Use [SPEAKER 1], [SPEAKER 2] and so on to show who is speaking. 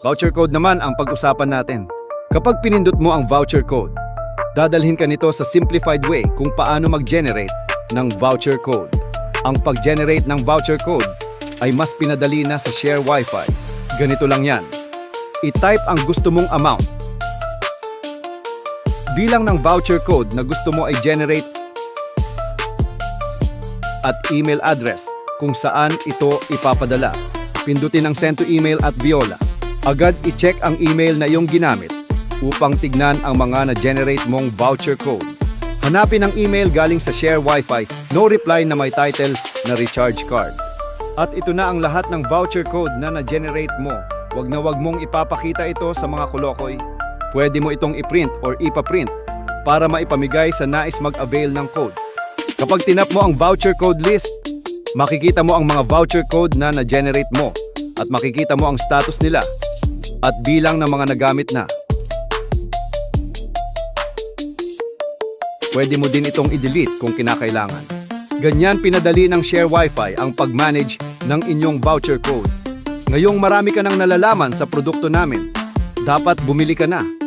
[SPEAKER 1] Voucher code naman ang pag-usapan natin. Kapag pinindot mo ang voucher code, dadalhin ka nito sa simplified way kung paano mag-generate ng voucher code. Ang pag-generate ng voucher code ay mas pinadali na sa Share Wi-Fi. Ganito lang yan. I-type ang gusto mong amount. Bilang ng voucher code na gusto mo ay generate at email address kung saan ito ipapadala. Pindutin ang send to email at Viola. Agad i-check ang email na iyong ginamit upang tignan ang mga na-generate mong voucher code. Hanapin ang email galing sa Share Wi-Fi, no reply na may title na recharge card. At ito na ang lahat ng voucher code na na-generate mo. Wag na wag mong ipapakita ito sa mga kolokoy. Pwede mo itong i-print or ipaprint para maipamigay sa nais mag-avail ng codes. Kapag tinap mo ang voucher code list, makikita mo ang mga voucher code na na-generate mo at makikita mo ang status nila at bilang ng mga nagamit na. Pwede mo din itong i-delete kung kinakailangan. Ganyan pinadali ng Share Wi-Fi ang pag-manage ng inyong voucher code. Ngayong marami ka nang nalalaman sa produkto namin, dapat bumili ka na.